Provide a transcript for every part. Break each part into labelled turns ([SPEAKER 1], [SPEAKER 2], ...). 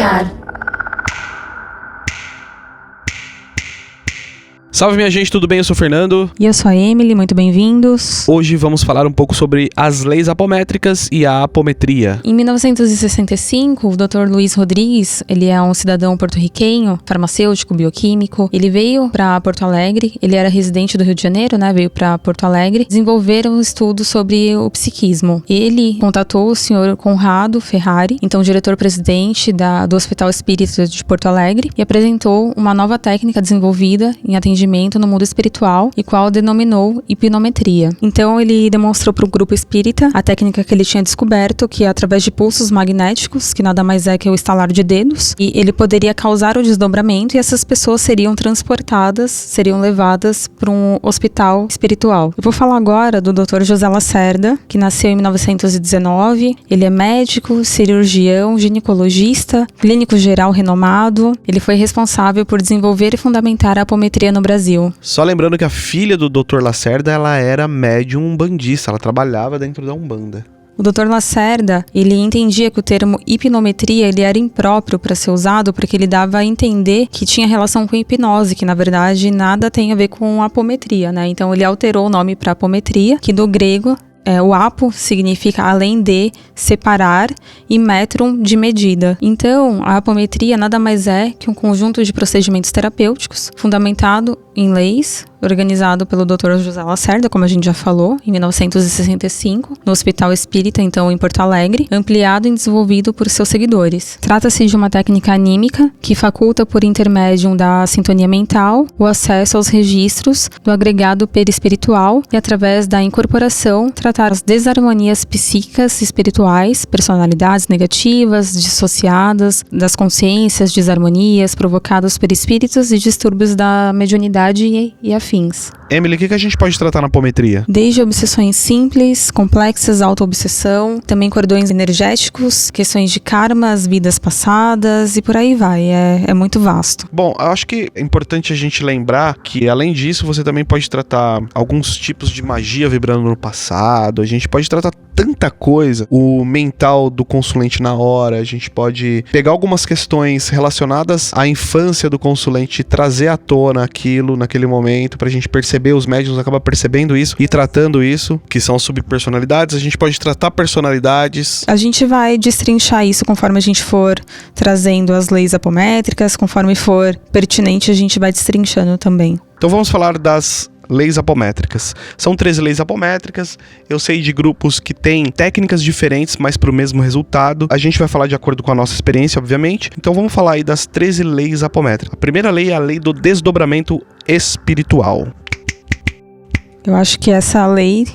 [SPEAKER 1] Iniciar.
[SPEAKER 2] Salve minha gente, tudo bem? Eu sou o Fernando.
[SPEAKER 3] E eu sou a Emily, muito bem-vindos.
[SPEAKER 2] Hoje vamos falar um pouco sobre as leis apométricas e a apometria.
[SPEAKER 3] Em 1965, o Dr. Luiz Rodrigues, ele é um cidadão porto-riquenho, farmacêutico, bioquímico. Ele veio para Porto Alegre, ele era residente do Rio de Janeiro, né? Veio para Porto Alegre, desenvolveram um estudo sobre o psiquismo. Ele contatou o senhor Conrado Ferrari, então diretor-presidente do Hospital Espírita de Porto Alegre, e apresentou uma nova técnica desenvolvida em atendimento no mundo espiritual, e qual denominou hipnometria. Então ele demonstrou para o grupo espírita a técnica que ele tinha descoberto, que é através de pulsos magnéticos, que nada mais é que o estalar de dedos, e ele poderia causar o desdobramento, e essas pessoas seriam transportadas, seriam levadas para um hospital espiritual. Eu vou falar agora do Dr. José Lacerda, que nasceu em 1919. Ele é médico, cirurgião, ginecologista, clínico geral renomado. Ele foi responsável por desenvolver e fundamentar a apometria no Brasil.
[SPEAKER 2] Só lembrando que a filha do Dr. Lacerda, ela era médium umbandista, ela trabalhava dentro da Umbanda.
[SPEAKER 3] O Dr. Lacerda, ele entendia que o termo hipnometria ele era impróprio para ser usado porque ele dava a entender que tinha relação com hipnose, que na verdade nada tem a ver com apometria, né? Então ele alterou o nome para apometria, que do grego o apo significa além de, separar, e metron de medida. Então, a apometria nada mais é que um conjunto de procedimentos terapêuticos fundamentado em leis, organizado pelo Dr. José Lacerda, como a gente já falou, em 1965, no Hospital Espírita, então em Porto Alegre, ampliado e desenvolvido por seus seguidores. Trata-se de uma técnica anímica que faculta por intermédio da sintonia mental o acesso aos registros do agregado perispiritual e através da incorporação tratar as desarmonias psíquicas e espirituais, personalidades negativas, dissociadas, das consciências, desarmonias provocadas por espíritos e distúrbios da mediunidade e afins.
[SPEAKER 2] Emily, o que a gente pode tratar na apometria?
[SPEAKER 3] Desde obsessões simples, complexas, auto-obsessão, também cordões energéticos, questões de karmas, vidas passadas e por aí vai. É muito vasto.
[SPEAKER 2] Bom, eu acho que é importante a gente lembrar que, além disso, você também pode tratar alguns tipos de magia vibrando no passado, a gente pode tratar tanta coisa, o mental do consulente na hora, a gente pode pegar algumas questões relacionadas à infância do consulente e trazer à tona aquilo naquele momento pra gente perceber, os médiuns acabam percebendo isso e tratando isso, que são subpersonalidades. A gente pode tratar personalidades.
[SPEAKER 3] A gente vai destrinchar isso conforme a gente for trazendo as leis apométricas, conforme for pertinente a gente vai destrinchando também.
[SPEAKER 2] Então vamos falar das leis apométricas. São 13 leis apométricas. Eu sei de grupos que têm técnicas diferentes, mas para o mesmo resultado. A gente vai falar de acordo com a nossa experiência, obviamente. Então vamos falar aí das 13 leis apométricas. A primeira lei é a lei do desdobramento espiritual.
[SPEAKER 3] Eu acho que essa lei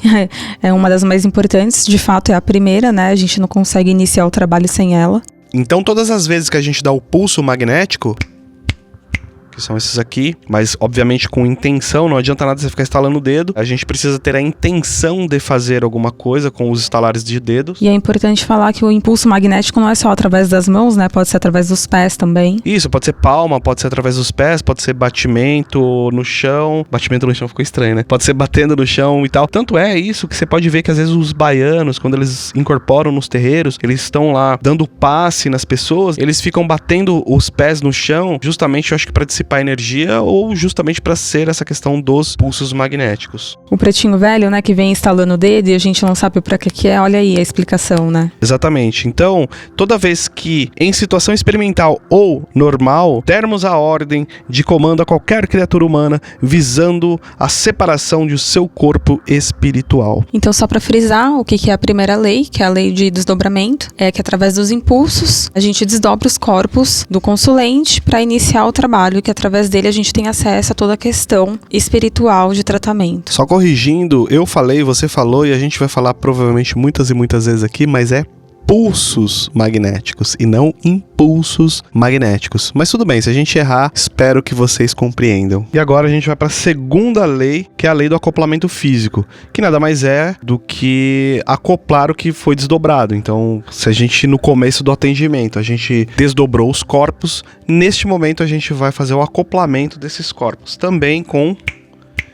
[SPEAKER 3] é uma das mais importantes. De fato, é a primeira, né? A gente não consegue iniciar o trabalho sem ela.
[SPEAKER 2] Então, todas as vezes que a gente dá o pulso magnético, que são esses aqui, mas obviamente com intenção, não adianta nada você ficar estalando o dedo, a gente precisa ter a intenção de fazer alguma coisa com os estalares de dedos.
[SPEAKER 3] E é importante falar que o impulso magnético não é só através das mãos, né? Pode ser através dos pés também.
[SPEAKER 2] Isso, pode ser palma, pode ser através dos pés, pode ser batimento no chão. Batimento no chão ficou estranho, né? Pode ser batendo no chão e tal. Tanto é isso que você pode ver que às vezes os baianos, quando eles incorporam nos terreiros, eles estão lá dando passe nas pessoas, eles ficam batendo os pés no chão, justamente eu acho que para dissipar energia ou justamente para ser essa questão dos pulsos magnéticos.
[SPEAKER 3] O pretinho velho, né, que vem instalando o dedo e a gente não sabe para que é, olha aí a explicação, né?
[SPEAKER 2] Exatamente. Então, toda vez que em situação experimental ou normal, dermos a ordem de comando a qualquer criatura humana visando a separação de seu corpo espiritual.
[SPEAKER 3] Então, só para frisar, o que é a primeira lei, que é a lei de desdobramento, é que através dos impulsos a gente desdobra os corpos do consulente para iniciar o trabalho, que através dele a gente tem acesso a toda a questão espiritual de tratamento.
[SPEAKER 2] Só corrigindo, eu falei, você falou e a gente vai falar provavelmente muitas e muitas vezes aqui, mas é pulsos magnéticos e não impulsos magnéticos. Mas tudo bem, se a gente errar, espero que vocês compreendam. E agora a gente vai para a segunda lei, que é a lei do acoplamento físico, que nada mais é do que acoplar o que foi desdobrado. Então, se a gente no começo do atendimento, a gente desdobrou os corpos, neste momento a gente vai fazer o acoplamento desses corpos, também com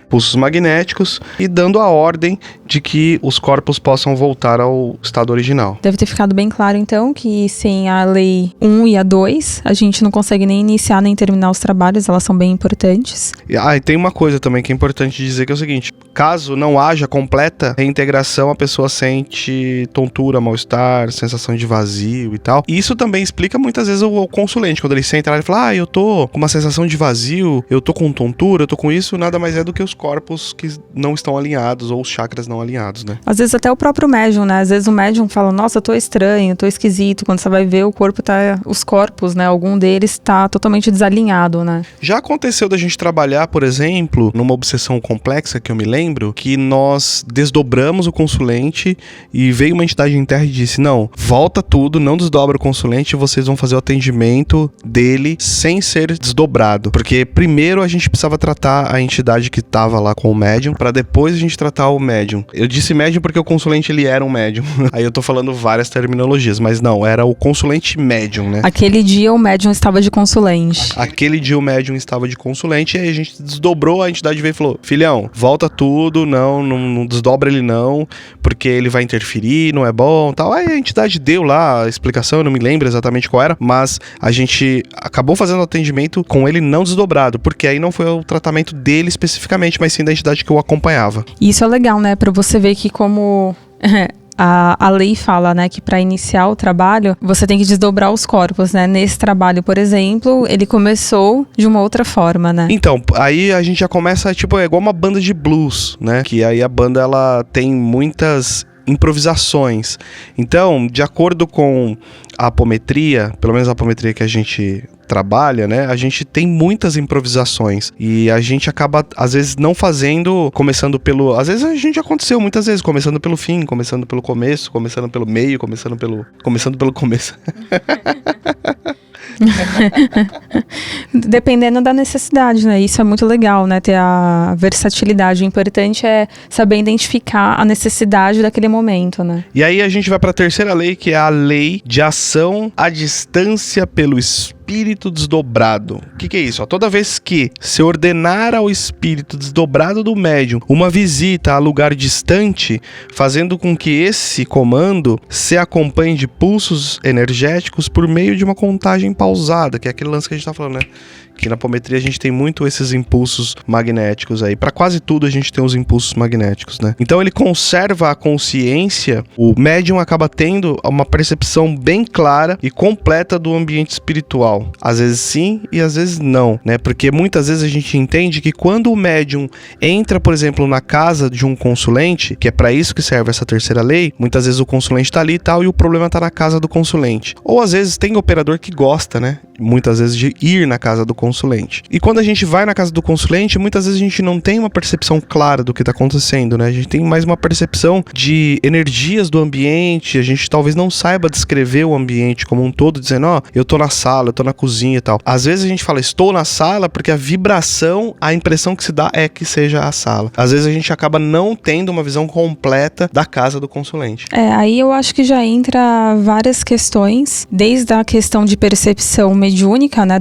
[SPEAKER 2] pulsos magnéticos e dando a ordem de que os corpos possam voltar ao estado original.
[SPEAKER 3] Deve ter ficado bem claro, então, que sem a lei 1 e a 2, a gente não consegue nem iniciar nem terminar os trabalhos, elas são bem importantes.
[SPEAKER 2] E tem uma coisa também que é importante dizer, que é o seguinte: caso não haja completa reintegração, a pessoa sente tontura, mal-estar, sensação de vazio e tal. E isso também explica muitas vezes o consulente, quando ele senta lá e fala, eu tô com uma sensação de vazio, eu tô com tontura, eu tô com isso, nada mais é do que os corpos que não estão alinhados ou os chakras não alinhados, né?
[SPEAKER 3] Às vezes até o próprio médium, né? Às vezes o médium fala, nossa, eu tô estranho, tô esquisito. Quando você vai ver, o corpo tá... Os corpos, né? Algum deles tá totalmente desalinhado, né?
[SPEAKER 2] Já aconteceu da gente trabalhar, por exemplo, numa obsessão complexa, que eu me lembro, que nós desdobramos o consulente e veio uma entidade em terra e disse, não, volta tudo, não desdobra o consulente e vocês vão fazer o atendimento dele sem ser desdobrado. Porque primeiro a gente precisava tratar a entidade que tava lá com o médium, pra depois a gente tratar o médium. Eu disse médium porque o consulente, ele era um médium. Aí eu tô falando várias terminologias, mas não, era o consulente médium, né?
[SPEAKER 3] Aquele dia o médium estava de consulente.
[SPEAKER 2] Aquele dia o médium estava de consulente e aí a gente desdobrou, a entidade veio e falou, filhão, volta tudo, não desdobra ele não, porque ele vai interferir, não é bom, tal. Aí a entidade deu lá a explicação, eu não me lembro exatamente qual era, mas a gente acabou fazendo o atendimento com ele não desdobrado, porque aí não foi o tratamento dele especificamente, mas sim da entidade que o acompanhava.
[SPEAKER 3] Isso é legal, né? Pra você ver que como... A lei fala, né, que para iniciar o trabalho, você tem que desdobrar os corpos, né? Nesse trabalho, por exemplo, ele começou de uma outra forma, né?
[SPEAKER 2] Então, aí a gente já começa, tipo, é igual uma banda de blues, né? Que aí a banda, ela tem muitas improvisações. Então, de acordo com a apometria, pelo menos a apometria que a gente trabalha, né? A gente tem muitas improvisações e a gente acaba, às vezes, não fazendo, começando pelo... Às vezes a gente aconteceu muitas vezes, começando pelo fim, começando pelo começo, começando pelo meio, começando pelo começo.
[SPEAKER 3] Dependendo da necessidade, né? Isso é muito legal, né? Ter a versatilidade. O importante é saber identificar a necessidade daquele momento, né?
[SPEAKER 2] E aí a gente vai para a terceira lei, que é a lei de ação à distância pelo espírito desdobrado. O que é isso? Toda vez que se ordenar ao espírito desdobrado do médium uma visita a lugar distante, fazendo com que esse comando se acompanhe de pulsos energéticos por meio de uma contagem pausada, que é aquele lance que a gente tá falando, né? Que na apometria a gente tem muito esses impulsos magnéticos aí. Para quase tudo a gente tem os impulsos magnéticos, né? Então ele conserva a consciência, o médium acaba tendo uma percepção bem clara e completa do ambiente espiritual. Às vezes sim e às vezes não, né? Porque muitas vezes a gente entende que quando o médium entra, por exemplo, na casa de um consulente, que é para isso que serve essa terceira lei, muitas vezes o consulente tá ali e tal e o problema tá na casa do consulente. Ou às vezes tem operador que gosta, né? Muitas vezes de ir na casa do consulente. E quando a gente vai na casa do consulente, muitas vezes a gente não tem uma percepção clara do que está acontecendo, né? A gente tem mais uma percepção de energias do ambiente, a gente talvez não saiba descrever o ambiente como um todo, dizendo, eu tô na sala, eu tô na cozinha e tal. Às vezes a gente fala, estou na sala, porque a vibração, a impressão que se dá é que seja a sala. Às vezes a gente acaba não tendo uma visão completa da casa do consulente.
[SPEAKER 3] Aí eu acho que já entra várias questões, desde a questão de percepção mediúnica, né,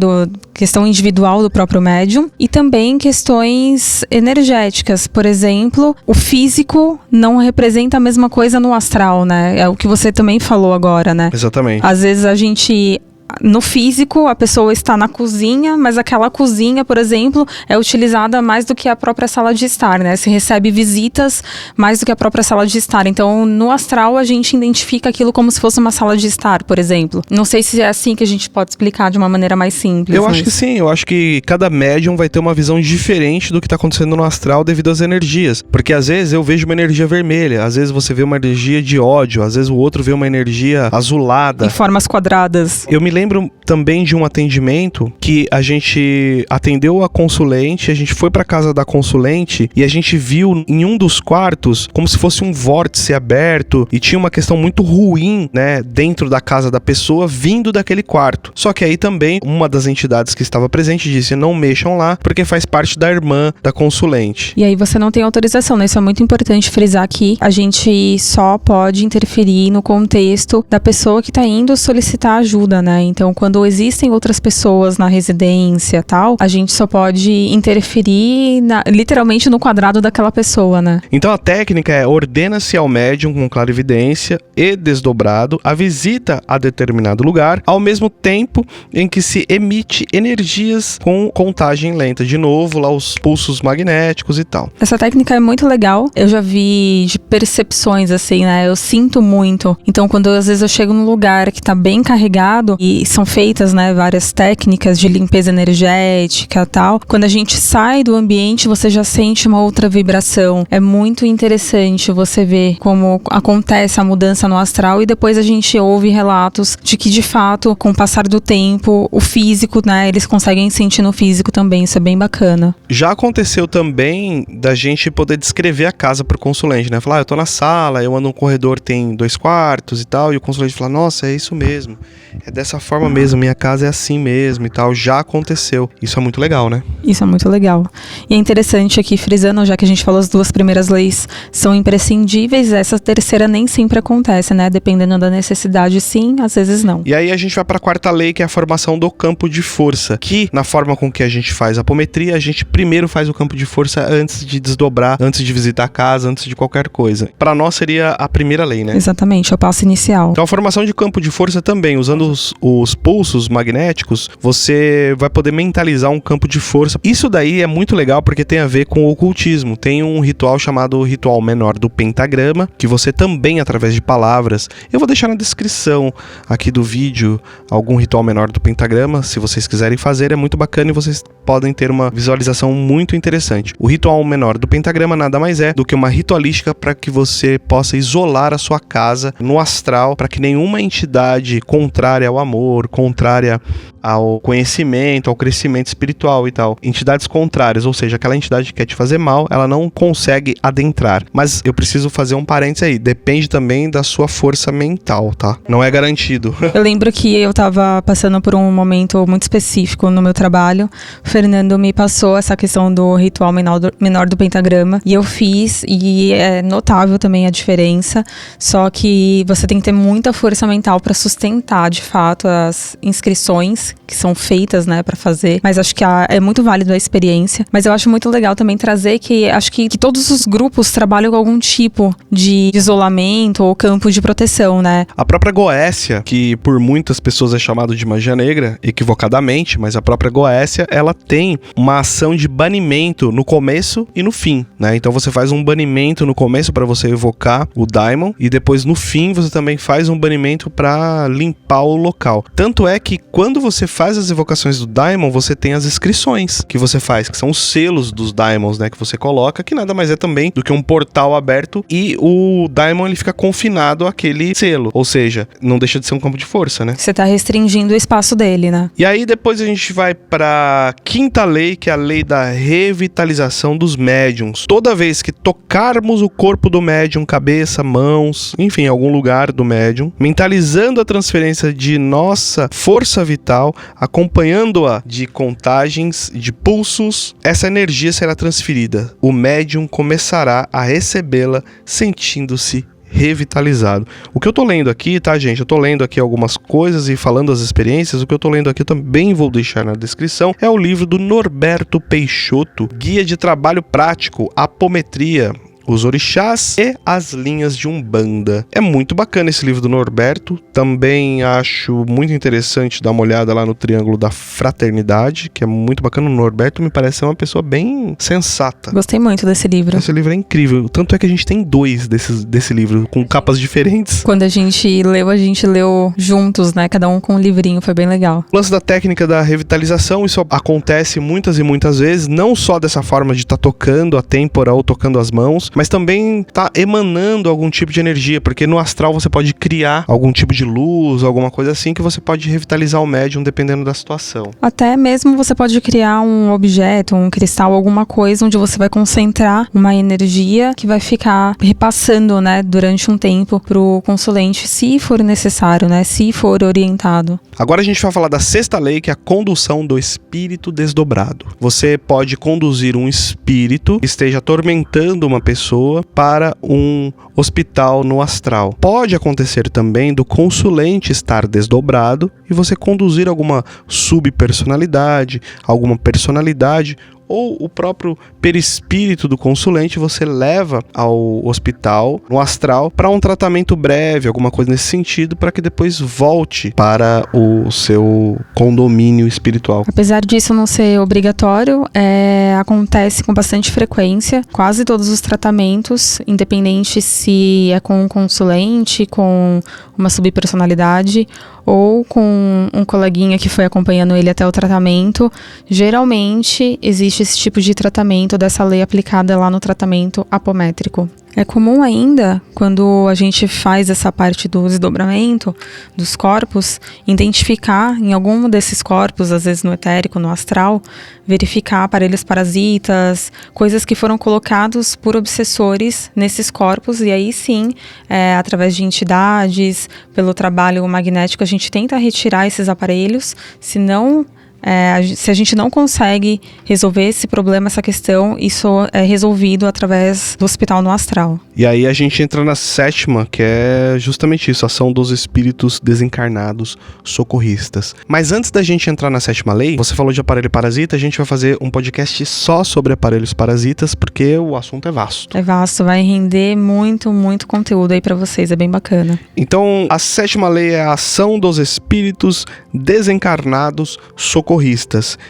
[SPEAKER 3] questão individual do próprio médium, e também questões energéticas. Por exemplo, o físico não representa a mesma coisa no astral, né? É o que você também falou agora, né?
[SPEAKER 2] Exatamente.
[SPEAKER 3] Às vezes a gente... No físico, a pessoa está na cozinha, mas aquela cozinha, por exemplo, é utilizada mais do que a própria sala de estar, né? Se recebe visitas mais do que a própria sala de estar. Então, no astral, a gente identifica aquilo como se fosse uma sala de estar, por exemplo. Não sei se é assim que a gente pode explicar de uma maneira mais simples.
[SPEAKER 2] Eu acho que sim. Eu acho que cada médium vai ter uma visão diferente do que está acontecendo no astral devido às energias. Porque, às vezes, eu vejo uma energia vermelha. Às vezes, você vê uma energia de ódio. Às vezes, o outro vê uma energia azulada.
[SPEAKER 3] Em formas quadradas.
[SPEAKER 2] Eu me lembro também de um atendimento que a gente atendeu a consulente, a gente foi pra casa da consulente e a gente viu em um dos quartos como se fosse um vórtice aberto e tinha uma questão muito ruim, né, dentro da casa da pessoa vindo daquele quarto. Só que aí também uma das entidades que estava presente disse, não mexam lá porque faz parte da irmã da consulente.
[SPEAKER 3] E aí você não tem autorização, né? Isso é muito importante frisar aqui. A gente só pode interferir no contexto da pessoa que tá indo solicitar ajuda, né? Então, quando existem outras pessoas na residência, tal, a gente só pode interferir literalmente no quadrado daquela pessoa, né?
[SPEAKER 2] Então a técnica é: ordena-se ao médium com clarividência e desdobrado a visita a determinado lugar, ao mesmo tempo em que se emite energias com contagem lenta. De novo, lá os pulsos magnéticos e tal.
[SPEAKER 3] Essa técnica é muito legal. Eu já vi de percepções, assim, né? Eu sinto muito. Então, quando às vezes eu chego num lugar que tá bem carregado e são feitas, né, várias técnicas de limpeza energética e tal, quando a gente sai do ambiente, você já sente uma outra vibração. É muito interessante você ver como acontece a mudança no astral e depois a gente ouve relatos de que, de fato, com o passar do tempo, o físico, né, eles conseguem sentir no físico também. Isso é bem bacana.
[SPEAKER 2] Já aconteceu também da gente poder descrever a casa pro consulente, né? Falar: eu tô na sala, eu ando no corredor, tem 2 quartos e tal, e o consulente fala: nossa, é isso mesmo, é dessa forma mesmo, minha casa é assim mesmo e tal. Já aconteceu. Isso é muito legal, né?
[SPEAKER 3] Isso é muito legal. E é interessante aqui, frisando, já que a gente falou, as 2 primeiras leis são imprescindíveis, essa terceira nem sempre acontece, né? Dependendo da necessidade, sim, às vezes não.
[SPEAKER 2] E aí a gente vai pra 4ª lei, que é a formação do campo de força, que na forma com que a gente faz a apometria, a gente primeiro faz o campo de força antes de desdobrar, antes de visitar a casa, antes de qualquer coisa. Pra nós seria a primeira lei, né?
[SPEAKER 3] Exatamente, é o passo inicial.
[SPEAKER 2] Então a formação de campo de força também, usando os pulsos magnéticos, você vai poder mentalizar um campo de força. Isso daí é muito legal porque tem a ver com o ocultismo. Tem um ritual chamado ritual menor do pentagrama, que você também, através de palavras, eu vou deixar na descrição aqui do vídeo algum ritual menor do pentagrama, se vocês quiserem fazer, é muito bacana e vocês podem ter uma visualização muito interessante. O ritual menor do pentagrama nada mais é do que uma ritualística para que você possa isolar a sua casa no astral, para que nenhuma entidade contrária ao amor, contrária ao conhecimento, ao crescimento espiritual e tal, entidades contrárias, ou seja, aquela entidade que quer te fazer mal, ela não consegue adentrar. Mas eu preciso fazer um parênteses aí, depende também da sua força mental, tá? Não é garantido.
[SPEAKER 3] Eu lembro que eu tava passando por um momento muito específico no meu trabalho. O Fernando me passou essa questão do ritual menor do pentagrama e eu fiz, e é notável também a diferença, só que você tem que ter muita força mental para sustentar de fato as inscrições que são feitas, né, para fazer, mas acho que é muito válido a experiência. Mas eu acho muito legal também trazer que acho que todos os grupos trabalham com algum tipo de isolamento ou campo de proteção, né?
[SPEAKER 2] A própria Goécia, que por muitas pessoas é chamado de magia negra, equivocadamente, mas a própria Goécia, ela tem uma ação de banimento no começo e no fim, né? Então você faz um banimento no começo para você evocar o Daimon e depois no fim você também faz um banimento para limpar o local. Tanto é que quando você faz as evocações do Daimon, você tem as inscrições que você faz, que são os selos dos Daimons, né, que você coloca, que nada mais é também do que um portal aberto e o Daimon ele fica confinado àquele selo, ou seja, não deixa de ser um campo de força, né?
[SPEAKER 3] Você tá restringindo o espaço dele, né?
[SPEAKER 2] E aí depois a gente vai pra 5ª lei, que é a lei da revitalização dos médiums. Toda vez que tocarmos o corpo do médium, cabeça, mãos, enfim, algum lugar do médium, mentalizando a transferência de nossa força vital, acompanhando-a de contagens, de pulsos, essa energia será transferida. O médium começará a recebê-la sentindo-se revitalizado. O que eu tô lendo aqui, tá, gente? Eu tô lendo aqui algumas coisas e falando as experiências. O que eu tô lendo aqui eu também vou deixar na descrição. É o livro do Norberto Peixoto, Guia de Trabalho Prático, Apometria, os orixás e as linhas de Umbanda. É muito bacana esse livro do Norberto. Também acho muito interessante dar uma olhada lá no Triângulo da Fraternidade, que é muito bacana. O Norberto me parece ser uma pessoa bem sensata.
[SPEAKER 3] Gostei muito desse livro.
[SPEAKER 2] Esse livro é incrível. Tanto é que a gente tem 2 desse livro, com capas diferentes.
[SPEAKER 3] Quando a gente leu juntos, né? Cada um com um livrinho, foi bem legal.
[SPEAKER 2] O lance da técnica da revitalização, isso acontece muitas e muitas vezes, não só dessa forma de estar tocando a têmpora ou tocando as mãos, mas também tá emanando algum tipo de energia, porque no astral você pode criar algum tipo de luz, alguma coisa assim, que você pode revitalizar o médium dependendo da situação.
[SPEAKER 3] Até mesmo você pode criar um objeto, um cristal, alguma coisa onde você vai concentrar uma energia que vai ficar repassando, né, durante um tempo pro consulente, se for necessário, né, se for orientado.
[SPEAKER 2] Agora a gente vai falar da 6ª lei, que é a condução do espírito desdobrado. Você pode conduzir um espírito que esteja atormentando uma pessoa pessoa para um hospital no astral. Pode acontecer também do consulente estar desdobrado e você conduzir alguma subpersonalidade, alguma personalidade ou o próprio perispírito do consulente, você leva ao hospital, no astral, para um tratamento breve, alguma coisa nesse sentido, para que depois volte para o seu condomínio espiritual.
[SPEAKER 3] Apesar disso não ser obrigatório, acontece com bastante frequência. Quase todos os tratamentos, independente se é com um consulente, com uma subpersonalidade ou com um coleguinha que foi acompanhando ele até o tratamento, geralmente existe esse tipo de tratamento dessa lei aplicada lá no tratamento apométrico. É comum ainda, quando a gente faz essa parte do desdobramento dos corpos, identificar em algum desses corpos, às vezes no etérico, no astral, verificar aparelhos parasitas, coisas que foram colocados por obsessores nesses corpos, e aí sim, através de entidades, pelo trabalho magnético, a gente tenta retirar esses aparelhos, senão... se a gente não consegue resolver esse problema, essa questão, isso é resolvido através do hospital no astral.
[SPEAKER 2] E aí a gente entra na 7ª, que é justamente isso, ação dos espíritos desencarnados socorristas. Mas antes da gente entrar na 7ª lei, você falou de aparelho parasita, a gente vai fazer um podcast só sobre aparelhos parasitas, porque o assunto é vasto.
[SPEAKER 3] É vasto, vai render muito, muito conteúdo aí pra vocês, é bem bacana.
[SPEAKER 2] Então, a 7ª lei é a ação dos espíritos desencarnados socorristas.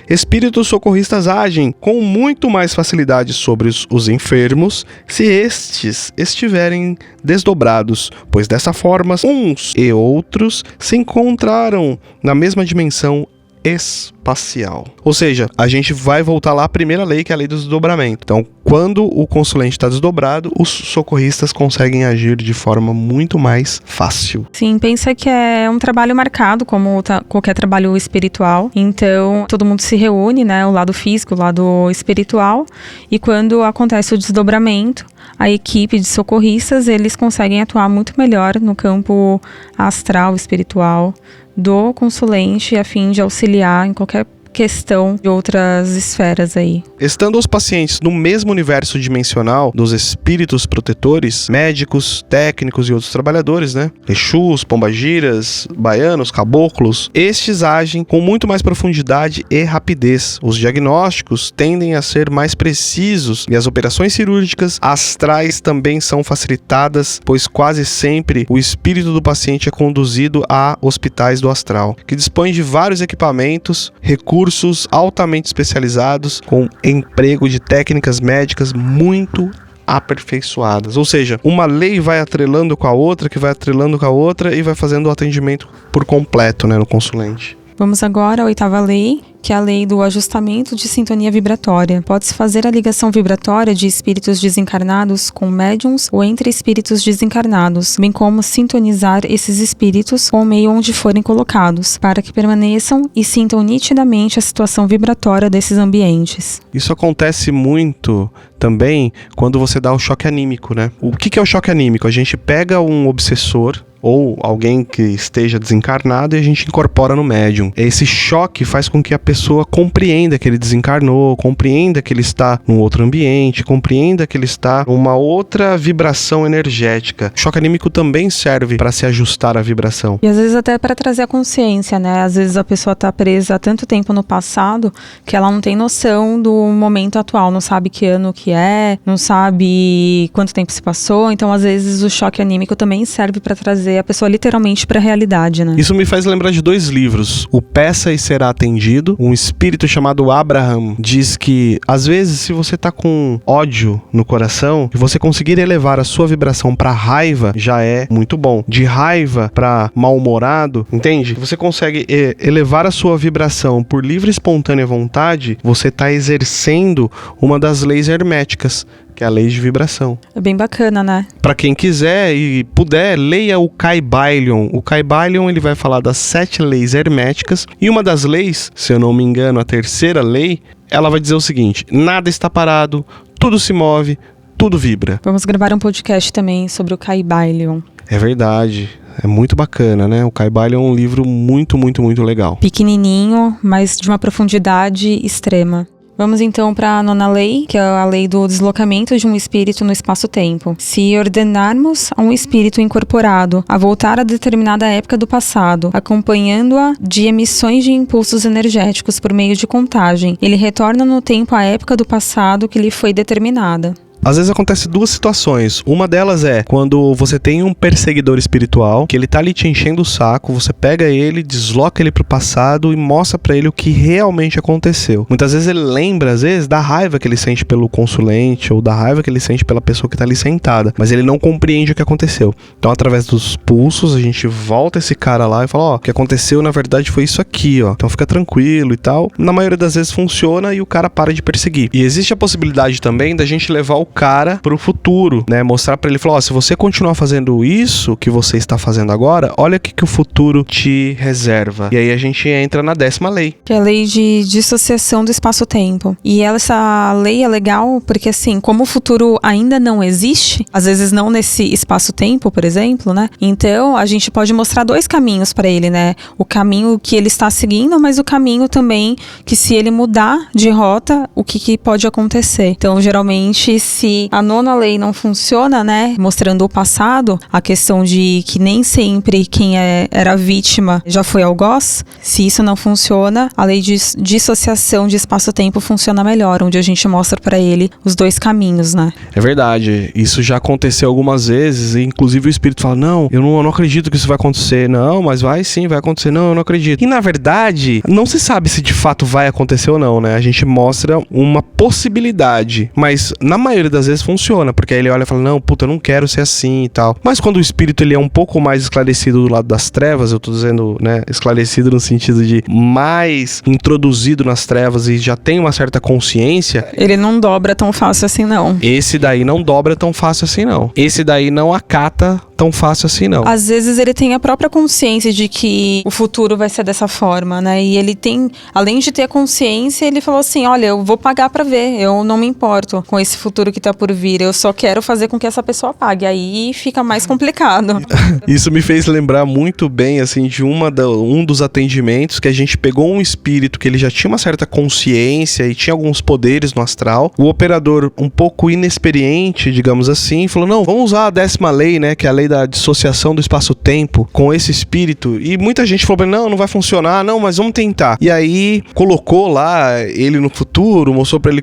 [SPEAKER 2] Espíritos socorristas agem com muito mais facilidade sobre os enfermos se estes estiverem desdobrados, pois dessa forma uns e outros se encontraram na mesma dimensão espacial. Ou seja, a gente vai voltar lá à primeira lei, que é a lei do desdobramento. Então, quando o consulente está desdobrado, os socorristas conseguem agir de forma muito mais fácil.
[SPEAKER 3] Sim, pensa que é um trabalho marcado, como qualquer trabalho espiritual. Então, todo mundo se reúne, né? O lado físico, o lado espiritual. E quando acontece o desdobramento, a equipe de socorristas, eles conseguem atuar muito melhor no campo astral, espiritual, do consulente, a fim de auxiliar em qualquer questão de outras esferas aí.
[SPEAKER 2] Estando os pacientes no mesmo universo dimensional dos espíritos protetores, médicos, técnicos e outros trabalhadores, né? Exus, pombagiras, baianos, caboclos, estes agem com muito mais profundidade e rapidez. Os diagnósticos tendem a ser mais precisos e as operações cirúrgicas astrais também são facilitadas, pois quase sempre o espírito do paciente é conduzido a hospitais do astral, que dispõem de vários equipamentos, recursos altamente especializados com emprego de técnicas médicas muito aperfeiçoadas. Ou seja, uma lei vai atrelando com a outra, que vai atrelando com a outra e vai fazendo o atendimento por completo, né, no consulente.
[SPEAKER 3] Vamos agora à 8ª lei, que é a lei do ajustamento de sintonia vibratória. Pode-se fazer a ligação vibratória de espíritos desencarnados com médiums ou entre espíritos desencarnados, bem como sintonizar esses espíritos com o meio onde forem colocados, para que permaneçam e sintam nitidamente a situação vibratória desses ambientes.
[SPEAKER 2] Isso acontece muito também quando você dá o choque anímico, né? O que é o choque anímico? A gente pega um obsessor ou alguém que esteja desencarnado e a gente incorpora no médium. Esse choque faz com que a pessoa compreenda que ele desencarnou, compreenda que ele está num outro ambiente, compreenda que ele está numa outra vibração energética. O choque anímico também serve para se ajustar à vibração.
[SPEAKER 3] E às vezes até para trazer a consciência, né? Às vezes a pessoa está presa há tanto tempo no passado que ela não tem noção do momento atual, não sabe que ano que é, não sabe quanto tempo se passou. Então, às vezes, o choque anímico também serve para trazer a pessoa literalmente para a realidade, né?
[SPEAKER 2] Isso me faz lembrar de 2 livros. O Peça e Será Atendido. Um espírito chamado Abraham diz que, às vezes, se você tá com ódio no coração e você conseguir elevar a sua vibração para raiva, já é muito bom. De raiva para mal-humorado, entende? Você consegue elevar a sua vibração por livre e espontânea vontade, você tá exercendo uma das leis herméticas, que é a lei de vibração.
[SPEAKER 3] É bem bacana, né?
[SPEAKER 2] Para quem quiser e puder, leia o Kybalion. O Kybalion, ele vai falar das 7 leis herméticas, e uma das leis, se eu não me engano, a 3ª lei, ela vai dizer o seguinte: nada está parado, tudo se move, tudo vibra.
[SPEAKER 3] Vamos gravar um podcast também sobre o Kybalion.
[SPEAKER 2] É verdade. É muito bacana, né? O Kybalion é um livro muito, muito, muito legal.
[SPEAKER 3] Pequenininho, mas de uma profundidade extrema. Vamos então para a 9ª lei, que é a lei do deslocamento de um espírito no espaço-tempo. Se ordenarmos a um espírito incorporado a voltar a determinada época do passado, acompanhando-a de emissões de impulsos energéticos por meio de contagem, ele retorna no tempo à época do passado que lhe foi determinada.
[SPEAKER 2] Às vezes acontece duas situações. Uma delas é quando você tem um perseguidor espiritual, que ele tá ali te enchendo o saco, você pega ele, desloca ele pro passado e mostra pra ele o que realmente aconteceu. Muitas vezes ele lembra, às vezes, da raiva que ele sente pelo consulente ou da raiva que ele sente pela pessoa que tá ali sentada, mas ele não compreende o que aconteceu. Então, através dos pulsos, a gente volta esse cara lá e fala, ó, o que aconteceu na verdade foi isso aqui, ó. Então fica tranquilo e tal. Na maioria das vezes funciona e o cara para de perseguir. E existe a possibilidade também da gente levar o cara pro futuro, né? Mostrar pra ele, falar, ó, se você continuar fazendo isso que você está fazendo agora, olha o que o futuro te reserva. E aí a gente entra na 10ª lei.
[SPEAKER 3] Que é a lei de dissociação do espaço-tempo. E essa lei é legal porque, assim, como o futuro ainda não existe, às vezes não nesse espaço-tempo, por exemplo, né? Então, a gente pode mostrar 2 caminhos pra ele, né? O caminho que ele está seguindo, mas o caminho também que, se ele mudar de rota, o que pode acontecer. Então, geralmente, se a 9ª lei não funciona, né, mostrando o passado, a questão de que nem sempre quem era vítima já foi algoz, se isso não funciona, a lei de dissociação de espaço-tempo funciona melhor, onde a gente mostra pra ele os 2 caminhos, né?
[SPEAKER 2] É verdade, isso já aconteceu algumas vezes, e inclusive o espírito fala, não, eu não acredito que isso vai acontecer, não, mas vai sim, vai acontecer, não, eu não acredito. E na verdade, não se sabe se de fato vai acontecer ou não, né? A gente mostra uma possibilidade, mas na maioria das vezes funciona, porque aí ele olha e fala, não, puta, eu não quero ser assim e tal. Mas quando o espírito ele é um pouco mais esclarecido do lado das trevas, eu tô dizendo, né, esclarecido no sentido de mais introduzido nas trevas e já tem uma certa consciência,
[SPEAKER 3] ele não dobra tão fácil assim, não.
[SPEAKER 2] Esse daí não dobra tão fácil assim, não. Esse daí não acata tão fácil assim, não.
[SPEAKER 3] Às vezes ele tem a própria consciência de que o futuro vai ser dessa forma, né? E ele tem, além de ter a consciência, ele falou assim, olha, eu vou pagar pra ver, eu não me importo com esse futuro que tá por vir, eu só quero fazer com que essa pessoa pague. Aí fica mais complicado.
[SPEAKER 2] Isso me fez lembrar muito bem, assim, de um dos atendimentos que a gente pegou um espírito que ele já tinha uma certa consciência e tinha alguns poderes no astral. O operador, um pouco inexperiente, digamos assim, falou, não, vamos usar a 10ª lei, né, que é a lei da dissociação do espaço-tempo com esse espírito. E muita gente falou, não vai funcionar, não, mas vamos tentar. E aí, colocou lá ele no futuro, mostrou pra ele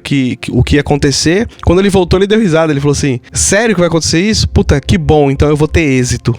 [SPEAKER 2] o que ia acontecer. Quando ele voltou, ele deu risada, ele falou assim, sério que vai acontecer isso? Puta, que bom, então eu vou ter êxito.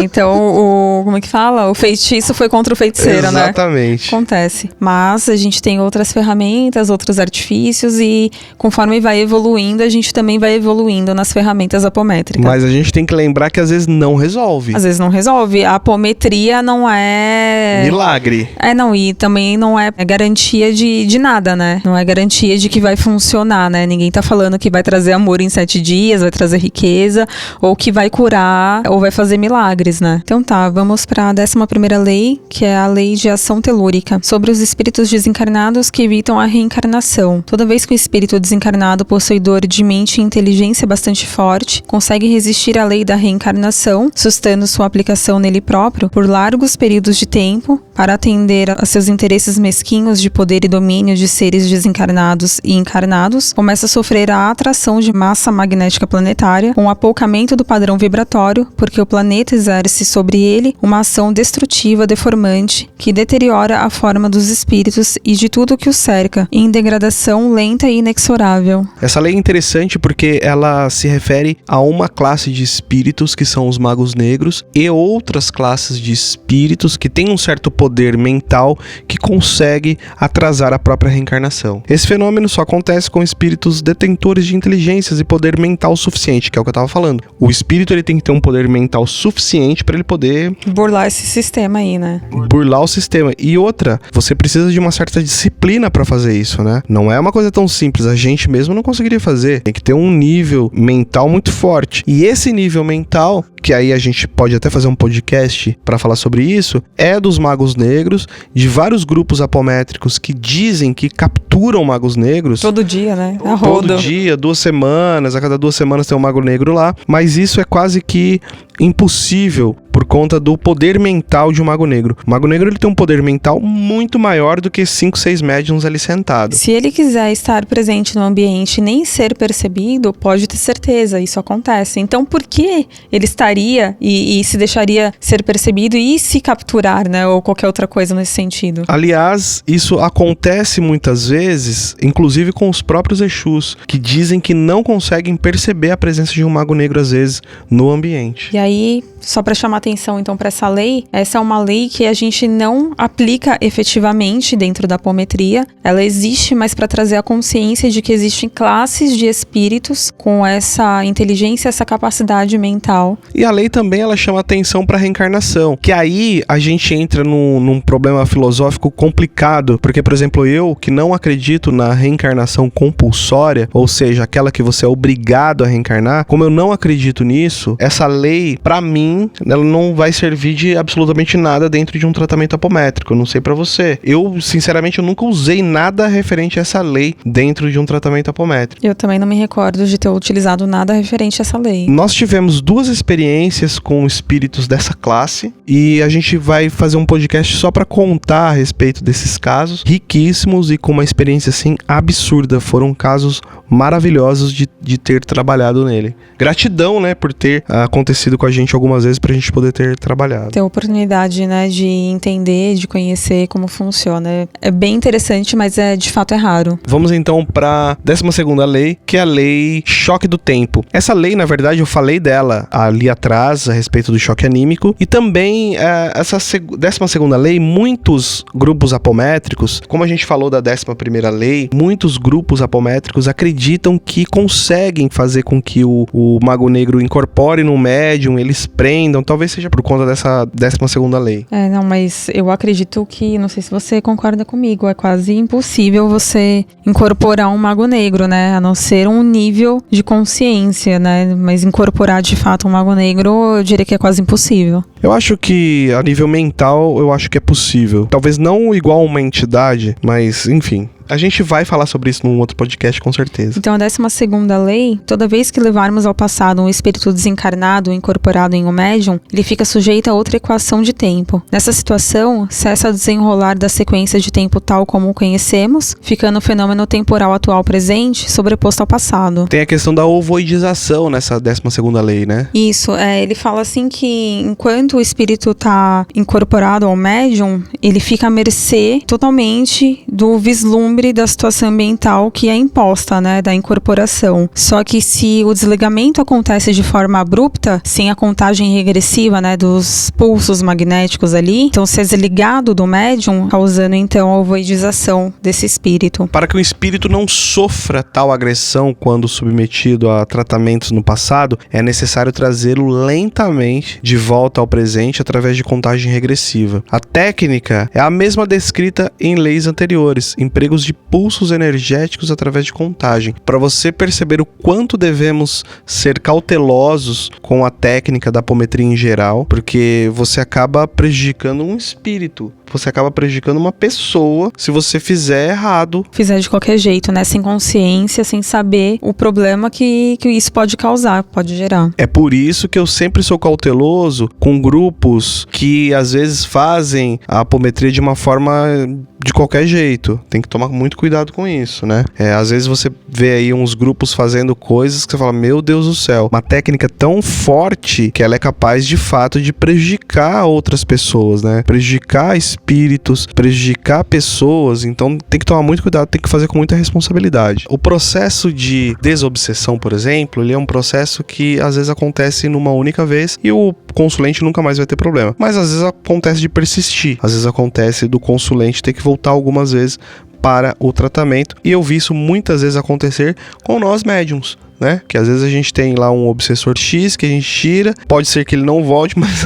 [SPEAKER 3] Então, como é que fala? O feitiço foi contra o feiticeiro, né?
[SPEAKER 2] Exatamente.
[SPEAKER 3] Acontece. Mas a gente tem outras ferramentas, outros artifícios e conforme vai evoluindo, a gente também vai evoluindo nas ferramentas apométricas.
[SPEAKER 2] Mas a gente tem que lembrar que às vezes não resolve.
[SPEAKER 3] Às vezes não resolve. A apometria não é...
[SPEAKER 2] milagre.
[SPEAKER 3] Não, e também não é garantia de nada, né? Não é garantia de que vai funcionar, né? Ninguém tá falando que vai trazer amor em 7 dias, vai trazer riqueza, ou que vai curar, ou vai fazer milagres, né? Então tá, vamos pra 11ª lei, que é a lei de ação telúrica, sobre os espíritos desencarnados que evitam a reencarnação. Toda vez que o espírito desencarnado, possuidor de mente e inteligência bastante forte, consegue resistir à lei da reencarnação, sustando sua aplicação nele próprio por largos períodos de tempo, para atender a seus interesses mesquinhos de poder e domínio de seres desencarnados e encarnados, começa a sofrer a atração de massa magnética planetária, com o apoucamento do padrão vibratório, porque o planeta exerce sobre ele uma ação destrutiva, deformante, que deteriora a forma dos espíritos e de tudo que os cerca, em degradação lenta e inexorável.
[SPEAKER 2] Essa lei é interessante porque ela se refere a uma classe de espíritos que são os magos negros e outras classes de espíritos que têm um certo poder mental que consegue atrasar a própria reencarnação. Esse fenômeno só acontece com espíritos detentores de inteligências e poder mental suficiente, que é o que eu tava falando. O espírito ele tem que ter um poder mental suficiente para ele poder
[SPEAKER 3] burlar esse sistema aí, né?
[SPEAKER 2] Burlar o sistema. E outra, você precisa de uma certa disciplina para fazer isso, né? Não é uma coisa tão simples, a gente mesmo não conseguiria fazer. Tem que ter um nível mental muito forte. E esse nível mental, que aí a gente pode até fazer um podcast para falar sobre isso, é dos magos negros, de vários grupos apométricos que dizem que capturam magos negros.
[SPEAKER 3] Todo dia, né? A rodo.
[SPEAKER 2] Todo dia, 2 semanas, a cada 2 semanas tem um mago negro lá, mas isso é quase que impossível, por conta do poder mental de um mago negro. O mago negro, ele tem um poder mental muito maior do que 5, 6 médiums ali sentados.
[SPEAKER 3] Se ele quiser estar presente no ambiente e nem ser percebido, pode ter certeza, isso acontece. Então, por que ele estaria e se deixaria ser percebido e se capturar, né? Ou qualquer outra coisa nesse sentido?
[SPEAKER 2] Aliás, isso acontece muitas vezes, inclusive com os próprios Exus, que dizem que não conseguem perceber a presença de um mago negro, às vezes, no ambiente.
[SPEAKER 3] E aí, só para chamar atenção então para essa lei, essa é uma lei que a gente não aplica efetivamente dentro da apometria. Ela existe, mas para trazer a consciência de que existem classes de espíritos com essa inteligência, essa capacidade mental.
[SPEAKER 2] E a lei também, ela chama atenção para a reencarnação, que aí a gente entra num problema filosófico complicado, porque, por exemplo, eu que não acredito na reencarnação compulsória, ou seja, aquela que você é obrigado a reencarnar, como eu não acredito nisso, essa lei, para mim, ela não vai servir de absolutamente nada dentro de um tratamento apométrico. Eu não sei pra você. Eu, sinceramente, eu nunca usei nada referente a essa lei dentro de um tratamento apométrico.
[SPEAKER 3] Eu também não me recordo de ter utilizado nada referente a essa lei.
[SPEAKER 2] Nós tivemos 2 experiências com espíritos dessa classe e a gente vai fazer um podcast só pra contar a respeito desses casos, riquíssimos e com uma experiência assim absurda. Foram casos maravilhosos de ter trabalhado nele. Gratidão, né, por ter acontecido com a gente algumas vezes pra gente poder ter trabalhado.
[SPEAKER 3] Ter a oportunidade, né, de entender, de conhecer como funciona. É bem interessante, mas de fato é raro.
[SPEAKER 2] Vamos então pra 12ª lei, que é a lei choque do tempo. Essa lei, na verdade, eu falei dela ali atrás, a respeito do choque anímico, e também essa 12ª lei, muitos grupos apométricos, como a gente falou da 11ª lei, muitos grupos apométricos acreditam que conseguem fazer com que o mago negro incorpore no médium, eles prendam, talvez seja por conta dessa 12ª lei.
[SPEAKER 3] Não, mas eu acredito que, não sei se você concorda comigo, é quase impossível você incorporar um mago negro, né, a não ser um nível de consciência, né, mas incorporar de fato um mago negro, eu diria que é quase impossível.
[SPEAKER 2] Eu acho que a nível mental, eu acho que é possível. Talvez não igual a uma entidade, mas enfim. A gente vai falar sobre isso num outro podcast, com certeza.
[SPEAKER 3] Então, a 12ª lei, toda vez que levarmos ao passado um espírito desencarnado incorporado em um médium, ele fica sujeito a outra equação de tempo. Nessa situação, cessa o desenrolar da sequência de tempo tal como o conhecemos, ficando o fenômeno temporal atual presente sobreposto ao passado.
[SPEAKER 2] Tem a questão da ovoidização nessa 12ª lei, né?
[SPEAKER 3] Isso, ele fala assim que enquanto o espírito está incorporado ao médium, ele fica à mercê totalmente do vislumbre da situação ambiental que é imposta, né, da incorporação. Só que se o desligamento acontece de forma abrupta, sem a contagem regressiva, né, dos pulsos magnéticos ali, então se é desligado do médium, causando então a ovoidização desse espírito.
[SPEAKER 2] Para que o espírito não sofra tal agressão quando submetido a tratamentos no passado, é necessário trazê-lo lentamente de volta ao presente através de contagem regressiva. A técnica é a mesma descrita em leis anteriores, empregos de pulsos energéticos através de contagem. Para você perceber o quanto devemos ser cautelosos com a técnica da apometria em geral, porque você acaba prejudicando um espírito. Você acaba prejudicando uma pessoa se você fizer errado.
[SPEAKER 3] Fizer de qualquer jeito, né? Sem consciência, sem saber o problema que isso pode causar, pode gerar.
[SPEAKER 2] É por isso que eu sempre sou cauteloso com grupos que às vezes fazem a apometria de uma forma de qualquer jeito. Tem que tomar muito cuidado com isso, né? Às vezes você vê aí uns grupos fazendo coisas que você fala, meu Deus do céu, uma técnica tão forte que ela é capaz de fato de prejudicar outras pessoas, né? Prejudicar espíritos, prejudicar pessoas, então tem que tomar muito cuidado, tem que fazer com muita responsabilidade. O processo de desobsessão, por exemplo, ele é um processo que às vezes acontece numa única vez e o consulente nunca mais vai ter problema. Mas às vezes acontece de persistir, às vezes acontece do consulente ter que voltar algumas vezes para o tratamento, e eu vi isso muitas vezes acontecer com nós médiums, né? Que às vezes a gente tem lá um obsessor X que a gente tira, pode ser que ele não volte, mas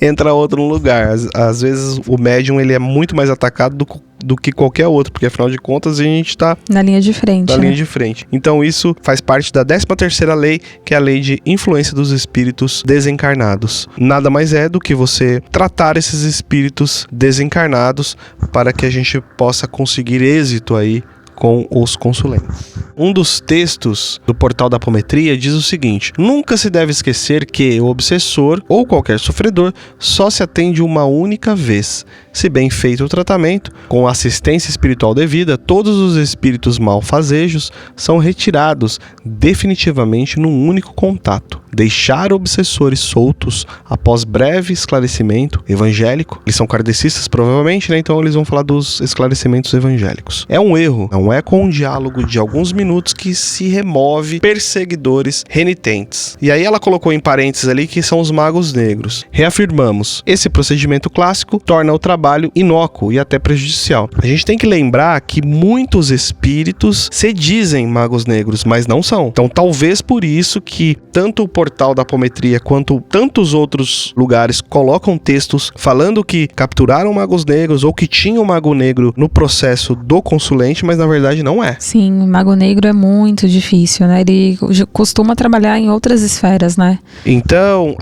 [SPEAKER 2] entra outro no lugar. Às vezes o médium ele é muito mais atacado do que qualquer outro, porque afinal de contas a gente está
[SPEAKER 3] na linha de frente.
[SPEAKER 2] Na linha de frente. Então isso faz parte da 13ª lei, que é a lei de influência dos espíritos desencarnados. Nada mais é do que você tratar esses espíritos desencarnados para que a gente possa conseguir êxito aí com os consulentes. Um dos textos do portal da apometria diz o seguinte: nunca se deve esquecer que o obsessor ou qualquer sofredor só se atende uma única vez. Se bem feito o tratamento, com assistência espiritual devida, todos os espíritos malfazejos são retirados definitivamente num único contato. Deixar obsessores soltos após breve esclarecimento evangélico. Eles são kardecistas provavelmente, né? Então eles vão falar dos esclarecimentos evangélicos. É um erro, não é com um diálogo de alguns minutos que se remove perseguidores renitentes. E aí ela colocou em parênteses ali que são os magos negros. Reafirmamos, esse procedimento clássico torna o trabalho inócuo e até prejudicial. A gente tem que lembrar que muitos espíritos se dizem magos negros, mas não são. Então talvez por isso que tanto o portal da apometria quanto tantos outros lugares colocam textos falando que capturaram magos negros ou que tinham mago negro no processo do consulente, mas na verdade não é.
[SPEAKER 3] Sim, o mago negro é muito difícil, né? Ele costuma trabalhar em outras esferas, né?
[SPEAKER 2] Então,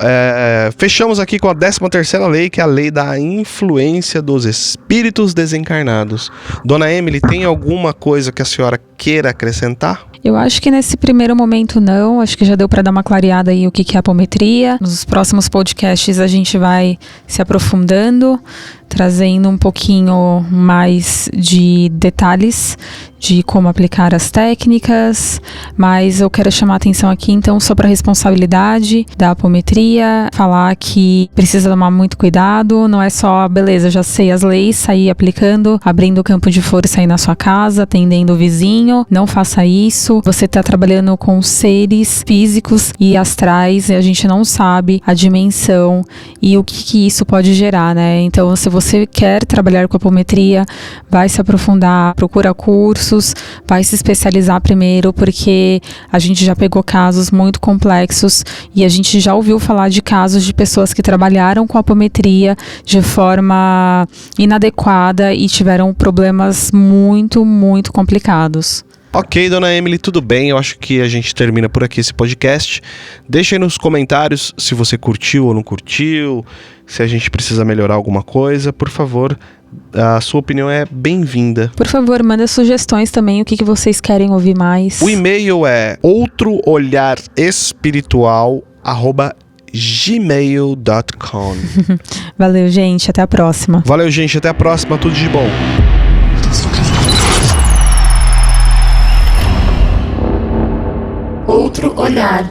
[SPEAKER 2] fechamos aqui com a 13ª lei, que é a lei da influência dos espíritos desencarnados. Dona Emily, tem alguma coisa que a senhora queira acrescentar?
[SPEAKER 3] Eu acho que nesse primeiro momento não, acho que já deu para dar uma clareada aí o que é apometria. Nos próximos podcasts a gente vai se aprofundando, trazendo um pouquinho mais de detalhes de como aplicar as técnicas, mas eu quero chamar a atenção aqui então sobre a responsabilidade da apometria, falar que precisa tomar muito cuidado, não é só, beleza, já sei as leis, sair aplicando, abrindo o campo de força aí na sua casa, atendendo o vizinho, não faça isso, você está trabalhando com seres físicos e astrais e a gente não sabe a dimensão e o que isso pode gerar, né? Então, se você quer trabalhar com apometria, vai se aprofundar, procura cursos, vai se especializar primeiro, porque a gente já pegou casos muito complexos e a gente já ouviu falar de casos de pessoas que trabalharam com apometria de forma inadequada e tiveram problemas muito, muito complicados.
[SPEAKER 2] Ok, Dona Emily, tudo bem, eu acho que a gente termina por aqui esse podcast. Deixa aí nos comentários se você curtiu ou não curtiu, se a gente precisa melhorar alguma coisa, por favor, a sua opinião é bem-vinda.
[SPEAKER 3] Por favor, manda sugestões também, o que vocês querem ouvir mais.
[SPEAKER 2] O e-mail é outroolharespiritual@gmail.com.
[SPEAKER 3] Valeu, gente, até a próxima.
[SPEAKER 2] Valeu, gente, até a próxima, tudo de bom.
[SPEAKER 1] Outro olhar.